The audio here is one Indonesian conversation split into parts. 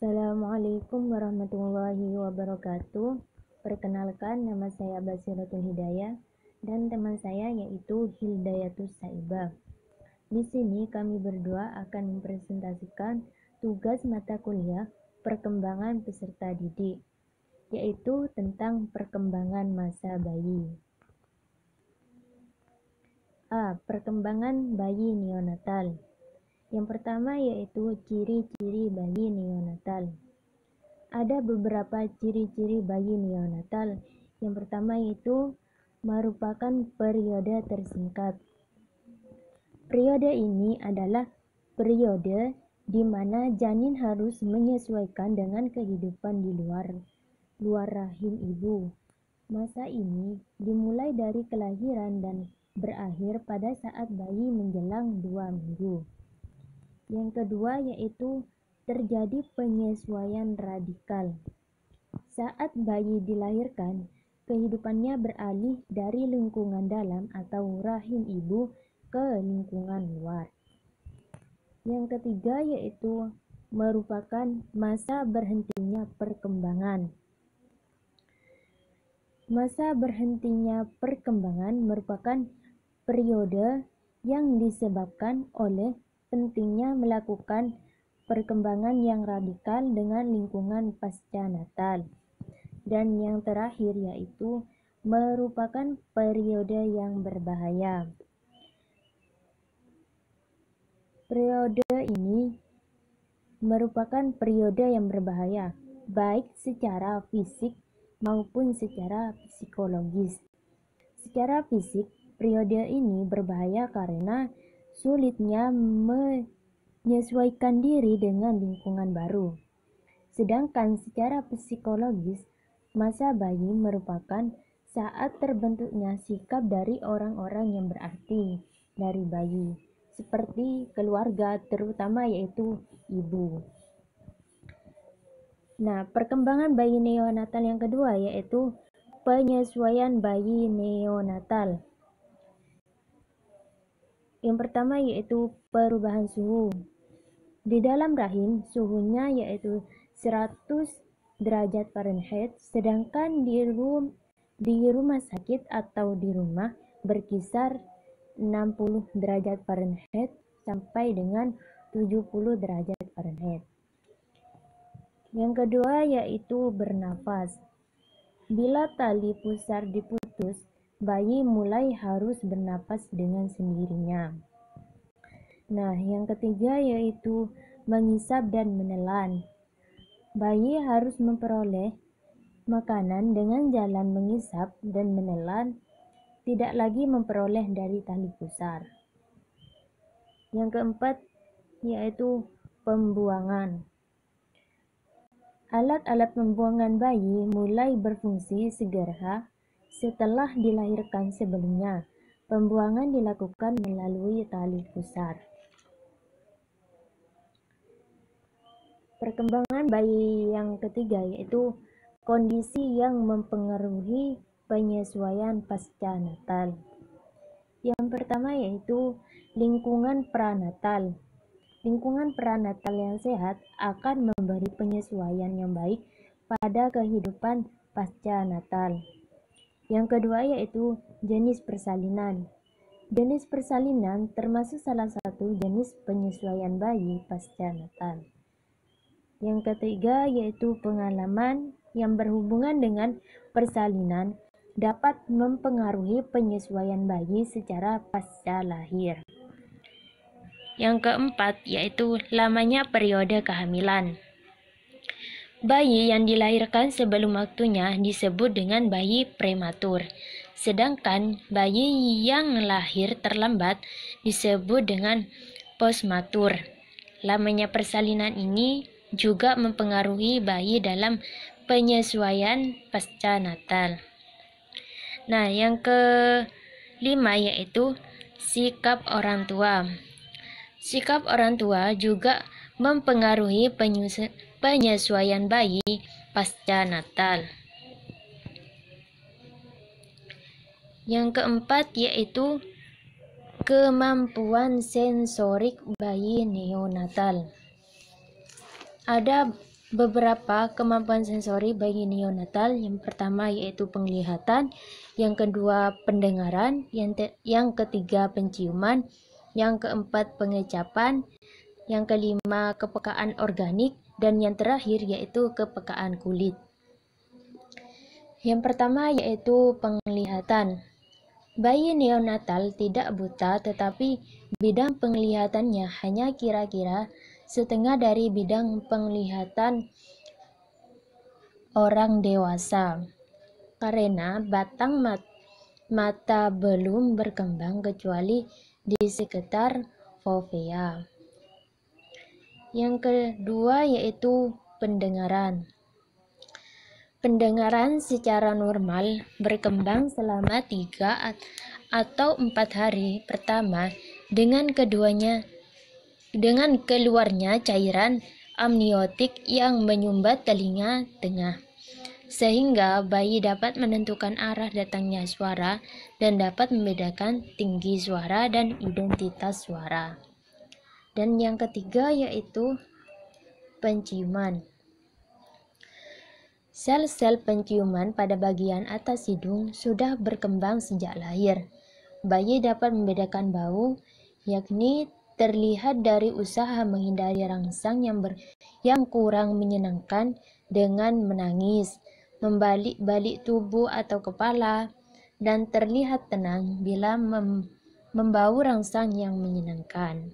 Assalamualaikum warahmatullahi wabarakatuh. Perkenalkan, nama saya Basiratul Hidayah dan teman saya yaitu Hildayatus Saibah. Di sini kami berdua akan mempresentasikan tugas mata kuliah perkembangan peserta didik, yaitu tentang perkembangan masa bayi. A. Perkembangan bayi neonatal. Yang pertama yaitu ciri-ciri bayi neonatal. Ada beberapa ciri-ciri bayi neonatal. Yang pertama yaitu merupakan periode tersingkat. Periode ini adalah periode di mana janin harus menyesuaikan dengan kehidupan di luar rahim ibu. Masa ini dimulai dari kelahiran dan berakhir pada saat bayi menjelang 2 minggu. Yang kedua yaitu terjadi penyesuaian radikal. Saat bayi dilahirkan, kehidupannya beralih dari lingkungan dalam atau rahim ibu ke lingkungan luar. Yang ketiga yaitu merupakan masa berhentinya perkembangan. Masa berhentinya perkembangan merupakan periode yang disebabkan oleh pentingnya melakukan perkembangan yang radikal dengan lingkungan pasca natal. Dan yang terakhir yaitu merupakan periode yang berbahaya. Periode ini merupakan periode yang berbahaya, baik secara fisik maupun secara psikologis. Secara fisik, periode ini berbahaya karena sulitnya menyesuaikan diri dengan lingkungan baru. Sedangkan secara psikologis, masa bayi merupakan saat terbentuknya sikap dari orang-orang yang berarti dari bayi, seperti keluarga, terutama yaitu ibu. Nah, perkembangan bayi neonatal yang kedua yaitu penyesuaian bayi neonatal. Yang pertama yaitu perubahan suhu. Di dalam rahim, suhunya yaitu 100 derajat Fahrenheit, sedangkan di rumah sakit atau di rumah berkisar 60 derajat Fahrenheit sampai dengan 70 derajat Fahrenheit. Yang kedua yaitu bernafas. Bila tali pusar diputus, bayi mulai harus bernafas dengan sendirinya. Nah, yang ketiga yaitu mengisap dan menelan. Bayi harus memperoleh makanan dengan jalan mengisap dan menelan, tidak lagi memperoleh dari tali pusar. Yang keempat yaitu pembuangan. Alat-alat pembuangan bayi mulai berfungsi segera setelah dilahirkan. Sebelumnya, pembuangan dilakukan melalui tali pusar. Perkembangan bayi yang ketiga yaitu kondisi yang mempengaruhi penyesuaian pasca natal. Yang pertama yaitu lingkungan pranatal. Lingkungan pranatal yang sehat akan memberi penyesuaian yang baik pada kehidupan pasca natal. Yang kedua yaitu jenis persalinan. Jenis persalinan termasuk salah satu jenis penyesuaian bayi pasca natal. Yang ketiga yaitu pengalaman yang berhubungan dengan persalinan dapat mempengaruhi penyesuaian bayi secara pasca lahir. Yang keempat yaitu lamanya periode kehamilan. Bayi yang dilahirkan sebelum waktunya disebut dengan bayi prematur, sedangkan bayi yang lahir terlambat disebut dengan postmatur. Lamanya persalinan ini juga mempengaruhi bayi dalam penyesuaian pasca natal. Nah, yang kelima yaitu sikap orang tua. Sikap orang tua juga mempengaruhi penyesuaian bayi pasca natal. Yang keempat yaitu kemampuan sensorik bayi neonatal. Ada beberapa kemampuan sensori bagi neonatal. Yang pertama yaitu penglihatan, yang kedua pendengaran, yang ketiga penciuman, yang keempat pengecapan, yang kelima kepekaan organik, dan yang terakhir yaitu kepekaan kulit. Yang pertama yaitu penglihatan. Bayi neonatal tidak buta, tetapi bidang penglihatannya hanya kira-kira setengah dari bidang penglihatan orang dewasa, karena batang mata belum berkembang kecuali di sekitar fovea. Yang kedua yaitu pendengaran. Pendengaran secara normal berkembang selama 3 atau 4 hari pertama dengan keluarnya cairan amniotik yang menyumbat telinga tengah, sehingga bayi dapat menentukan arah datangnya suara dan dapat membedakan tinggi suara dan identitas suara. Dan yang ketiga yaitu penciuman. Sel-sel penciuman pada bagian atas hidung sudah berkembang sejak lahir. Bayi dapat membedakan bau, yakni terlihat dari usaha menghindari rangsang yang kurang menyenangkan dengan menangis, membalik-balik tubuh atau kepala, dan terlihat tenang bila membau rangsang yang menyenangkan.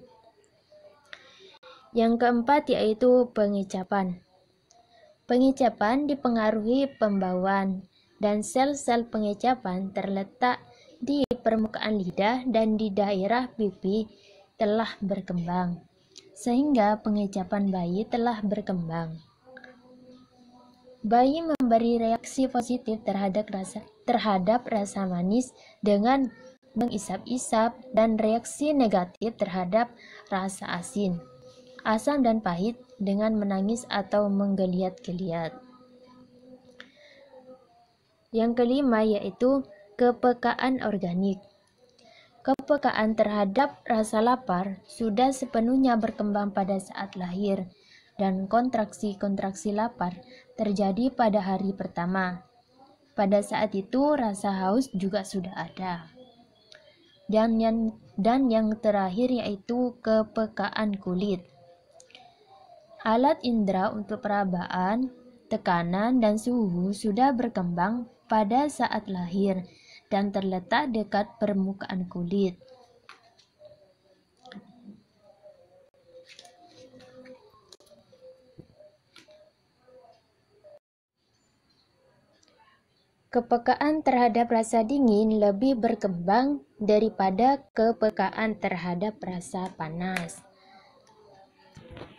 Yang keempat yaitu pengecapan. Pengecapan dipengaruhi pembauan, dan sel-sel pengecapan terletak di permukaan lidah dan di daerah pipi telah berkembang, sehingga pengecapan bayi telah berkembang. Bayi memberi reaksi positif terhadap rasa manis dengan mengisap-isap, dan reaksi negatif terhadap rasa asin, asam dan pahit dengan menangis atau menggeliat-geliat. Yang kelima yaitu kepekaan organik. Kepekaan terhadap rasa lapar sudah sepenuhnya berkembang pada saat lahir, dan kontraksi-kontraksi lapar terjadi pada hari pertama. Pada saat itu rasa haus juga sudah ada. Dan yang terakhir yaitu kepekaan kulit. Alat indera untuk perabaan, tekanan, dan suhu sudah berkembang pada saat lahir dan terletak dekat permukaan kulit. Kepekaan terhadap rasa dingin lebih berkembang daripada kepekaan terhadap rasa panas.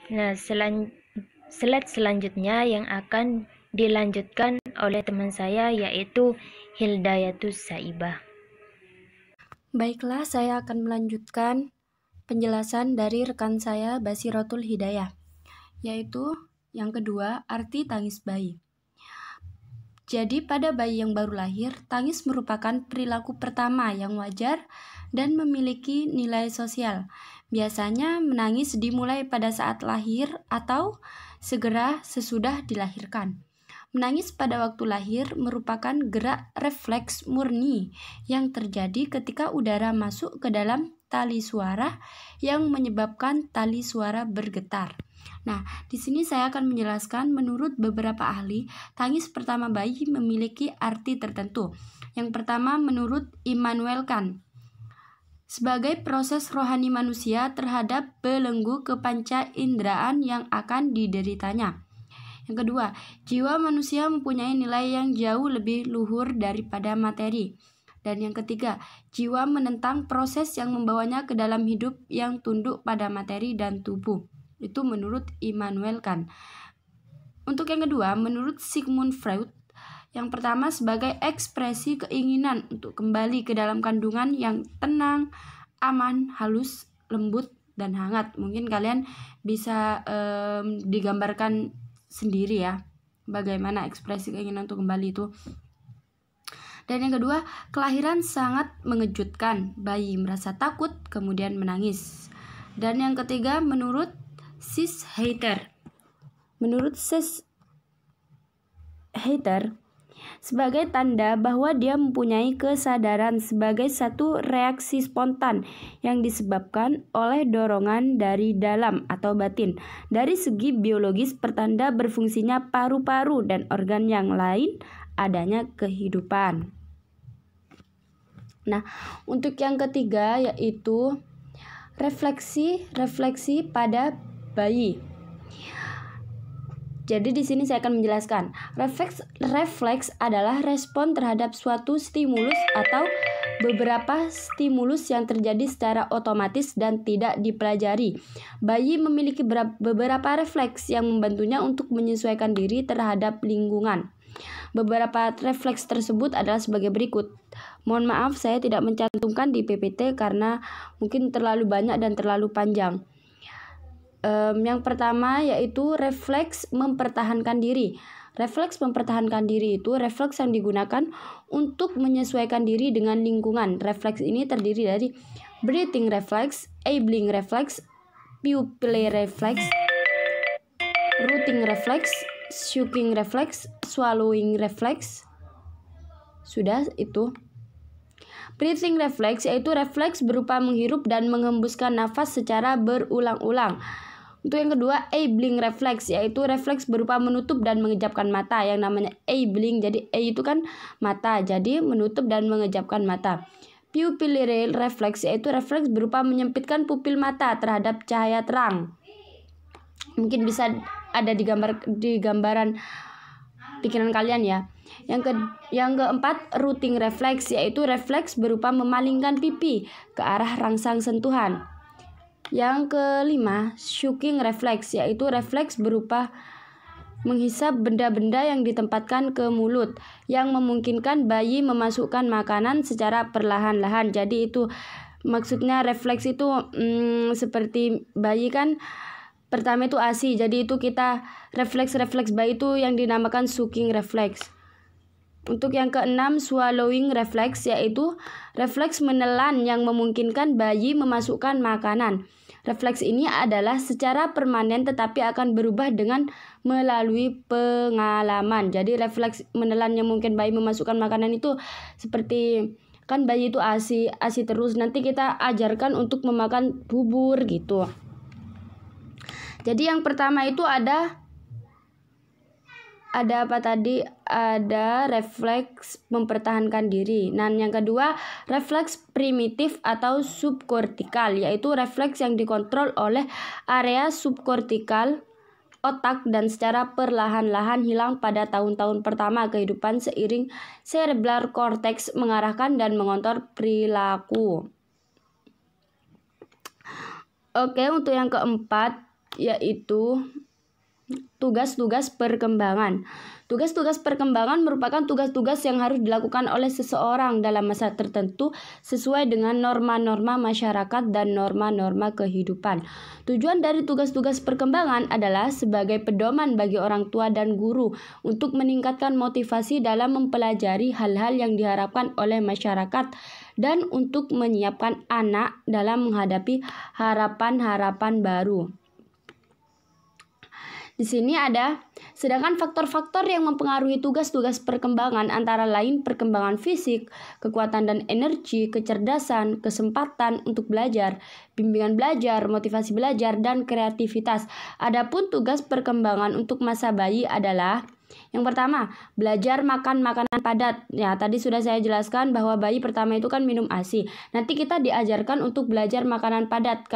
Nah, slide selanjutnya yang akan dilanjutkan oleh teman saya yaitu Hildayatus Saibah. Baiklah, saya akan melanjutkan penjelasan dari rekan saya Basiratul Hidayah, yaitu yang kedua, arti tangis bayi. Jadi pada bayi yang baru lahir, tangis merupakan perilaku pertama yang wajar dan memiliki nilai sosial. Biasanya menangis dimulai pada saat lahir atau segera sesudah dilahirkan. Menangis pada waktu lahir merupakan gerak refleks murni yang terjadi ketika udara masuk ke dalam tali suara yang menyebabkan tali suara bergetar. Nah, di sini saya akan menjelaskan menurut beberapa ahli, tangis pertama bayi memiliki arti tertentu. Yang pertama menurut Immanuel Kant, sebagai proses rohani manusia terhadap belenggu kepanca inderaan yang akan dideritanya. Yang kedua, jiwa manusia mempunyai nilai yang jauh lebih luhur daripada materi. Dan yang ketiga, jiwa menentang proses yang membawanya ke dalam hidup yang tunduk pada materi dan tubuh. Itu menurut Immanuel Kant. Untuk yang kedua, menurut Sigmund Freud, yang pertama sebagai ekspresi keinginan untuk kembali ke dalam kandungan yang tenang, aman, halus, lembut, dan hangat. Mungkin kalian bisa digambarkan sendiri ya, bagaimana ekspresi keinginan untuk kembali itu. Dan yang kedua, kelahiran sangat mengejutkan. Bayi merasa takut, kemudian menangis. Dan yang ketiga, menurut Sis Heiter, menurut Hater, sebagai tanda bahwa dia mempunyai kesadaran sebagai satu reaksi spontan yang disebabkan oleh dorongan dari dalam atau batin. Dari segi biologis, pertanda berfungsinya paru-paru dan organ yang lain adanya kehidupan. Nah, untuk yang ketiga yaitu refleksi pada bayi. Jadi di sini saya akan menjelaskan. Refleks adalah respon terhadap suatu stimulus atau beberapa stimulus yang terjadi secara otomatis dan tidak dipelajari. Bayi memiliki beberapa refleks yang membantunya untuk menyesuaikan diri terhadap lingkungan. Beberapa refleks tersebut adalah sebagai berikut. Mohon maaf saya tidak mencantumkan di PPT karena mungkin terlalu banyak dan terlalu panjang. Yang pertama yaitu refleks mempertahankan diri. Refleks mempertahankan diri itu refleks yang digunakan untuk menyesuaikan diri dengan lingkungan. Refleks ini terdiri dari breathing reflex, enabling reflex, pupillary reflex, rooting reflex, sucking reflex, swallowing reflex. Sudah itu. Breathing reflex yaitu refleks berupa menghirup dan menghembuskan nafas secara berulang-ulang. Untuk yang kedua, enabling reflex yaitu refleks berupa menutup dan mengejapkan mata. Yang namanya enabling, jadi A itu kan mata, jadi menutup dan mengejapkan mata. Pupillary reflex yaitu refleks berupa menyempitkan pupil mata terhadap cahaya terang. Mungkin bisa ada di gambaran pikiran kalian ya. Yang keempat, rooting reflex yaitu refleks berupa memalingkan pipi ke arah rangsang sentuhan. Yang kelima, sucking reflex yaitu refleks berupa menghisap benda-benda yang ditempatkan ke mulut yang memungkinkan bayi memasukkan makanan secara perlahan-lahan. Jadi itu maksudnya refleks itu seperti bayi kan pertama itu ASI. Jadi itu kita refleks bayi itu yang dinamakan sucking reflex. Untuk yang keenam, swallowing reflex yaitu refleks menelan yang memungkinkan bayi memasukkan makanan. Refleks ini adalah secara permanen tetapi akan berubah dengan melalui pengalaman. Jadi refleks menelan yang mungkin bayi memasukkan makanan itu seperti kan bayi itu ASI terus, nanti kita ajarkan untuk memakan bubur gitu. Jadi yang pertama itu ada apa tadi? Ada refleks mempertahankan diri. Nah, yang kedua, refleks primitif atau subkortikal, yaitu refleks yang dikontrol oleh area subkortikal otak dan secara perlahan-lahan hilang pada tahun-tahun pertama kehidupan seiring cerebral cortex mengarahkan dan mengontrol perilaku. Oke, untuk yang keempat yaitu tugas-tugas perkembangan. Tugas-tugas perkembangan merupakan tugas-tugas yang harus dilakukan oleh seseorang dalam masa tertentu sesuai dengan norma-norma masyarakat dan norma-norma kehidupan. Tujuan dari tugas-tugas perkembangan adalah sebagai pedoman bagi orang tua dan guru untuk meningkatkan motivasi dalam mempelajari hal-hal yang diharapkan oleh masyarakat dan untuk menyiapkan anak dalam menghadapi harapan-harapan baru. Di sini ada, sedangkan faktor-faktor yang mempengaruhi tugas-tugas perkembangan antara lain perkembangan fisik, kekuatan dan energi, kecerdasan, kesempatan untuk belajar, bimbingan belajar, motivasi belajar, dan kreativitas. Adapun tugas perkembangan untuk masa bayi adalah yang pertama, belajar makan makanan padat. Ya, tadi sudah saya jelaskan bahwa bayi pertama itu kan minum ASI. Nanti kita diajarkan untuk belajar makanan padat.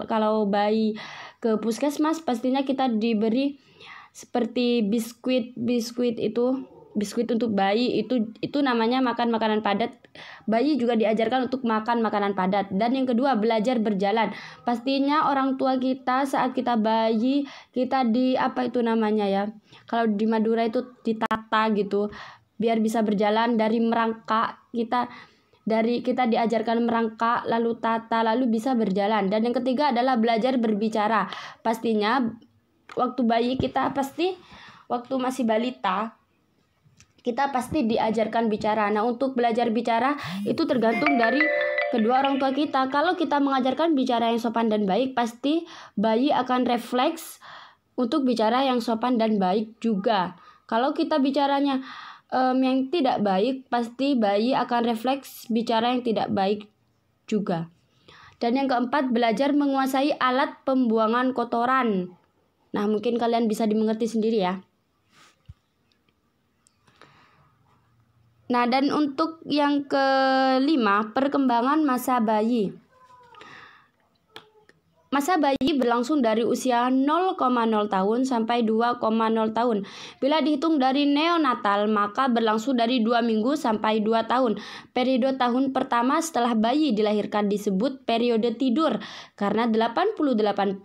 Kalau bayi ke puskesmas pastinya kita diberi seperti biskuit itu, biskuit untuk bayi itu namanya makan makanan padat. Bayi juga diajarkan untuk makan makanan padat. Dan yang kedua, belajar berjalan. Pastinya orang tua kita saat kita bayi, kita di apa itu namanya ya, kalau di Madura itu ditata gitu biar bisa berjalan dari merangkak. Kita diajarkan merangkak, lalu tata, lalu bisa berjalan. Dan yang ketiga adalah belajar berbicara. Pastinya waktu bayi kita waktu masih balita kita pasti diajarkan bicara. Nah, untuk belajar bicara itu tergantung dari kedua orang tua kita. Kalau kita mengajarkan bicara yang sopan dan baik, pasti bayi akan refleks untuk bicara yang sopan dan baik juga. Kalau kita bicaranya yang tidak baik, pasti bayi akan refleks bicara yang tidak baik juga. Dan yang keempat, belajar menguasai alat pembuangan kotoran. Nah, mungkin kalian bisa dimengerti sendiri ya. Nah, dan untuk yang kelima, perkembangan masa bayi. Masa bayi berlangsung dari usia 0,0 tahun sampai 2,0 tahun. Bila dihitung dari neonatal, maka berlangsung dari 2 minggu sampai 2 tahun. Periode tahun pertama setelah bayi dilahirkan disebut periode tidur, karena 88%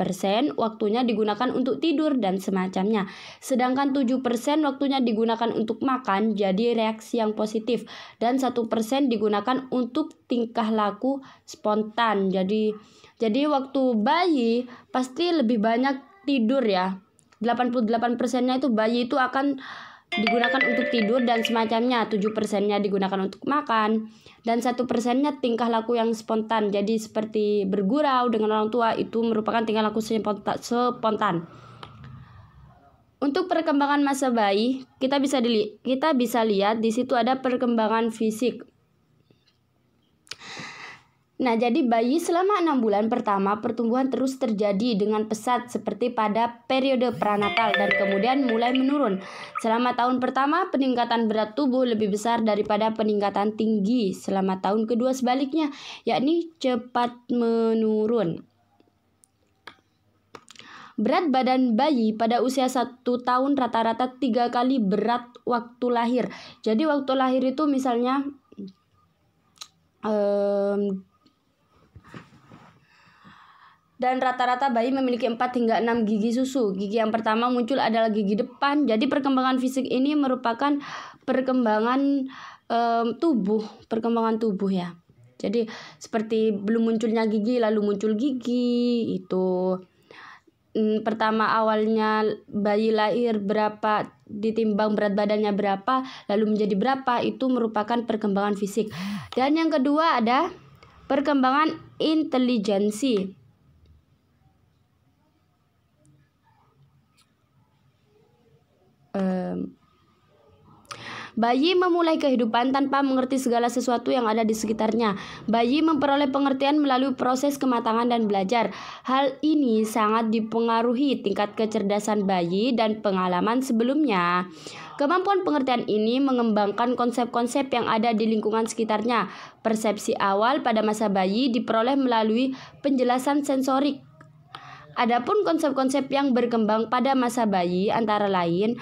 waktunya digunakan untuk tidur dan semacamnya. Sedangkan 7% waktunya digunakan untuk makan, jadi reaksi yang positif. Dan 1% digunakan untuk tingkah laku spontan, jadi waktu bayi pasti lebih banyak tidur ya. 88%-nya itu bayi itu akan digunakan untuk tidur dan semacamnya. 7%-nya digunakan untuk makan. Dan 1%-nya tingkah laku yang spontan. Jadi seperti bergurau dengan orang tua, itu merupakan tingkah laku spontan. Untuk perkembangan masa bayi, kita bisa lihat di situ ada perkembangan fisik. Nah, jadi bayi selama 6 bulan pertama pertumbuhan terus terjadi dengan pesat seperti pada periode pranatal dan kemudian mulai menurun. Selama tahun pertama peningkatan berat tubuh lebih besar daripada peningkatan tinggi. Selama tahun kedua sebaliknya, yakni cepat menurun. Berat badan bayi pada usia 1 tahun rata-rata 3 kali berat waktu lahir. Jadi waktu lahir itu misalnya dan rata-rata bayi memiliki 4 hingga 6 gigi susu. Gigi yang pertama muncul adalah gigi depan. Jadi perkembangan fisik ini merupakan perkembangan tubuh ya. Jadi seperti belum munculnya gigi lalu muncul gigi itu. Pertama awalnya bayi lahir berapa, ditimbang berat badannya berapa, lalu menjadi berapa, itu merupakan perkembangan fisik. Dan yang kedua ada perkembangan intelijensi. Bayi memulai kehidupan tanpa mengerti segala sesuatu yang ada di sekitarnya. Bayi memperoleh pengertian melalui proses kematangan dan belajar. Hal ini sangat dipengaruhi tingkat kecerdasan bayi dan pengalaman sebelumnya. Kemampuan pengertian ini mengembangkan konsep-konsep yang ada di lingkungan sekitarnya. Persepsi awal pada masa bayi diperoleh melalui penjelasan sensorik. Adapun konsep-konsep yang berkembang pada masa bayi antara lain,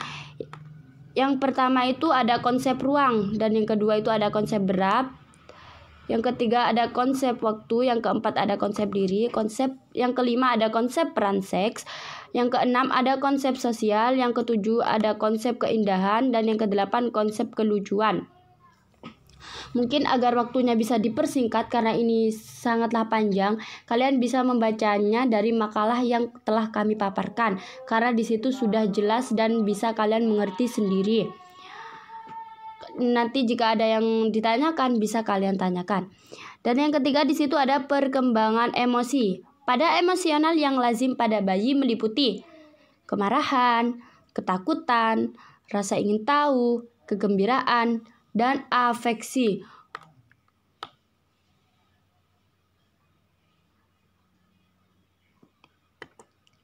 yang pertama itu ada konsep ruang, dan yang kedua itu ada konsep berat, yang ketiga ada konsep waktu, yang keempat ada konsep diri, yang kelima ada konsep peran seks, yang keenam ada konsep sosial, yang ketujuh ada konsep keindahan, dan yang kedelapan konsep kelucuan. Mungkin agar waktunya bisa dipersingkat karena ini sangatlah panjang, kalian bisa membacanya dari makalah yang telah kami paparkan, karena di situ sudah jelas dan bisa kalian mengerti sendiri. Nanti jika ada yang ditanyakan bisa kalian tanyakan. Dan yang ketiga di situ ada perkembangan emosi. Pada emosional yang lazim pada bayi meliputi kemarahan, ketakutan, rasa ingin tahu, kegembiraan, dan afeksi.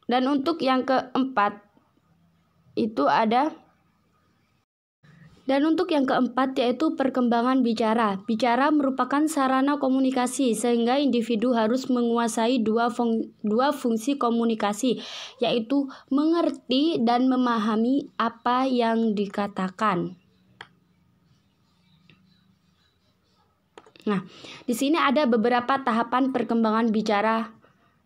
Dan untuk yang keempat itu ada yaitu perkembangan bicara. Bicara merupakan sarana komunikasi sehingga individu harus menguasai dua fungsi komunikasi, yaitu mengerti dan memahami apa yang dikatakan. Nah, di sini ada beberapa tahapan perkembangan bicara.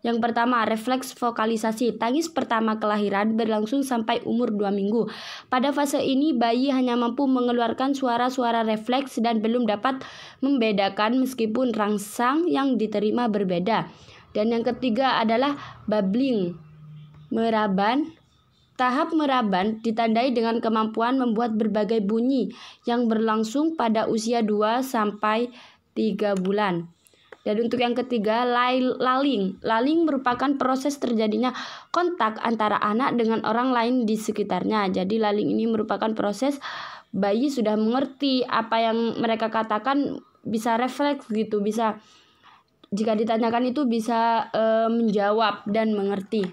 Yang pertama, refleks vokalisasi. Tangis pertama kelahiran berlangsung sampai umur 2 minggu. Pada fase ini, bayi hanya mampu mengeluarkan suara-suara refleks dan belum dapat membedakan meskipun rangsang yang diterima berbeda. Dan yang ketiga adalah babbling, meraban. Tahap meraban ditandai dengan kemampuan membuat berbagai bunyi yang berlangsung pada usia 2 sampai 3 bulan. Dan untuk yang ketiga, laling. Laling merupakan proses terjadinya kontak antara anak dengan orang lain di sekitarnya. Jadi laling ini merupakan proses bayi sudah mengerti apa yang mereka katakan, bisa refleks gitu, bisa jika ditanyakan itu bisa menjawab dan mengerti.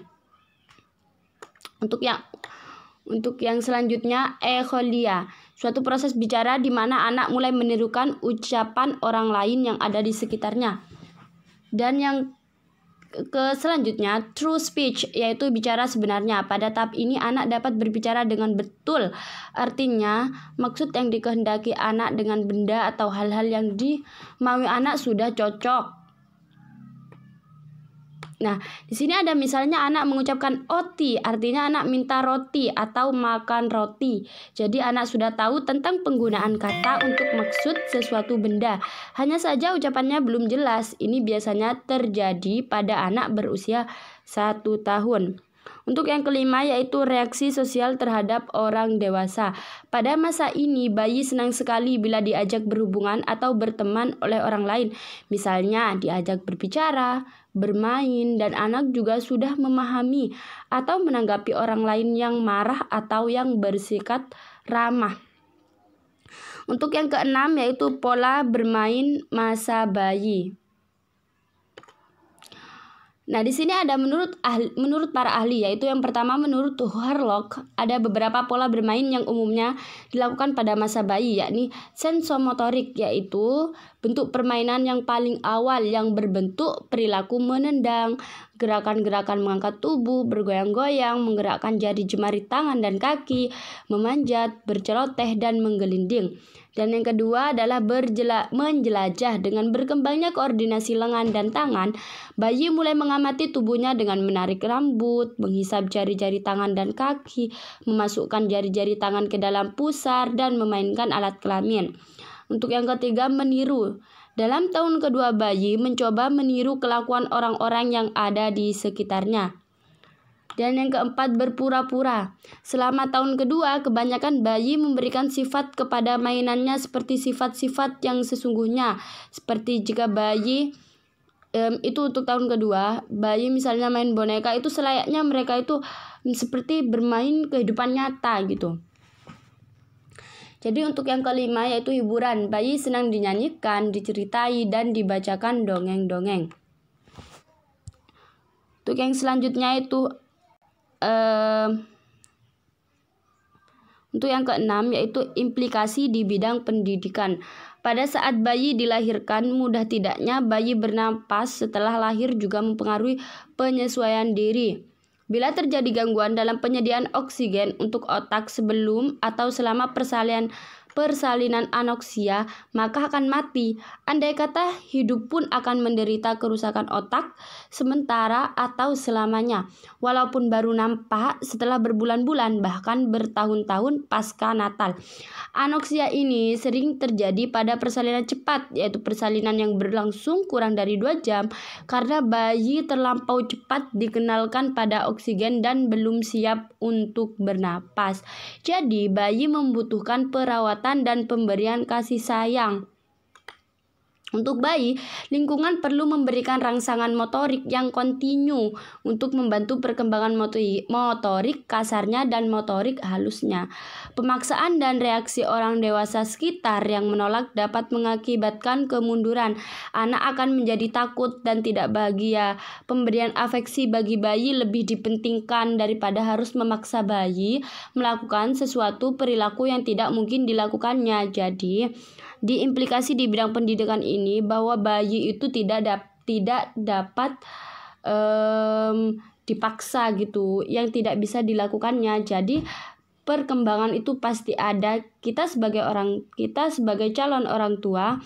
Untuk yang selanjutnya, ekholia, suatu proses bicara di mana anak mulai menirukan ucapan orang lain yang ada di sekitarnya. Dan yang selanjutnya, true speech, yaitu bicara sebenarnya. Pada tahap ini anak dapat berbicara dengan betul. Artinya, maksud yang dikehendaki anak dengan benda atau hal-hal yang dimaui anak sudah cocok. Nah, di sini ada misalnya anak mengucapkan oti, artinya anak minta roti atau makan roti. Jadi anak sudah tahu tentang penggunaan kata untuk maksud sesuatu benda. Hanya saja ucapannya belum jelas. Ini biasanya terjadi pada anak berusia 1 tahun. Untuk yang kelima yaitu reaksi sosial terhadap orang dewasa. Pada masa ini bayi senang sekali bila diajak berhubungan atau berteman oleh orang lain. Misalnya diajak berbicara, bermain, dan anak juga sudah memahami atau menanggapi orang lain yang marah atau yang bersikap ramah. Untuk yang keenam yaitu pola bermain masa bayi. Nah, di sini ada menurut para ahli, yaitu yang pertama menurut Harlock, ada beberapa pola bermain yang umumnya dilakukan pada masa bayi, yakni sensomotorik, yaitu bentuk permainan yang paling awal yang berbentuk perilaku menendang, gerakan-gerakan mengangkat tubuh, bergoyang-goyang, menggerakkan jari jemari tangan dan kaki, memanjat, berceloteh, dan menggelinding. Dan yang kedua adalah menjelajah. Dengan berkembangnya koordinasi lengan dan tangan, bayi mulai mengamati tubuhnya dengan menarik rambut, menghisap jari-jari tangan dan kaki, memasukkan jari-jari tangan ke dalam pusar, dan memainkan alat kelamin. Untuk yang ketiga, meniru. Dalam tahun kedua bayi mencoba meniru kelakuan orang-orang yang ada di sekitarnya. Dan yang keempat, berpura-pura. Selama tahun kedua, kebanyakan bayi memberikan sifat kepada mainannya seperti sifat-sifat yang sesungguhnya. Seperti jika bayi itu untuk tahun kedua, bayi misalnya main boneka, itu selayaknya mereka itu seperti bermain kehidupan nyata gitu. Jadi untuk yang kelima yaitu hiburan. Bayi senang dinyanyikan, diceritai, dan dibacakan dongeng-dongeng. Untuk yang selanjutnya itu untuk yang keenam yaitu implikasi di bidang pendidikan. Pada saat bayi dilahirkan, mudah tidaknya bayi bernapas setelah lahir juga mempengaruhi penyesuaian diri. Bila terjadi gangguan dalam penyediaan oksigen untuk otak sebelum atau selama persalinan anoksia, maka akan mati. Andai kata hidup pun akan menderita kerusakan otak sementara atau selamanya, walaupun baru nampak setelah berbulan-bulan bahkan bertahun-tahun pasca Natal. Anoksia ini sering terjadi pada persalinan cepat, yaitu persalinan yang berlangsung kurang dari 2 jam karena bayi terlampau cepat dikenalkan pada oksigen dan belum siap untuk bernapas. Jadi bayi membutuhkan perawatan dan pemberian kasih sayang. Untuk bayi, lingkungan perlu memberikan rangsangan motorik yang kontinu untuk membantu perkembangan motorik kasarnya dan motorik halusnya. Pemaksaan dan reaksi orang dewasa sekitar yang menolak dapat mengakibatkan kemunduran. Anak akan menjadi takut dan tidak bahagia. Pemberian afeksi bagi bayi lebih dipentingkan daripada harus memaksa bayi melakukan sesuatu perilaku yang tidak mungkin dilakukannya. Jadi, diimplikasi di bidang pendidikan ini bahwa bayi itu tidak dapat dipaksa gitu, yang tidak bisa dilakukannya. Jadi perkembangan itu pasti ada. Kita sebagai calon orang tua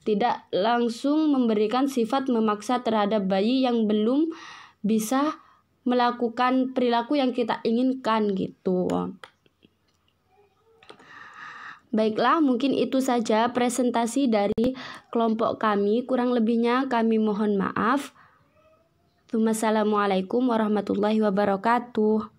tidak langsung memberikan sifat memaksa terhadap bayi yang belum bisa melakukan perilaku yang kita inginkan gitu. Baiklah, mungkin itu saja presentasi dari kelompok kami. Kurang lebihnya kami mohon maaf. Wassalamualaikum warahmatullahi wabarakatuh.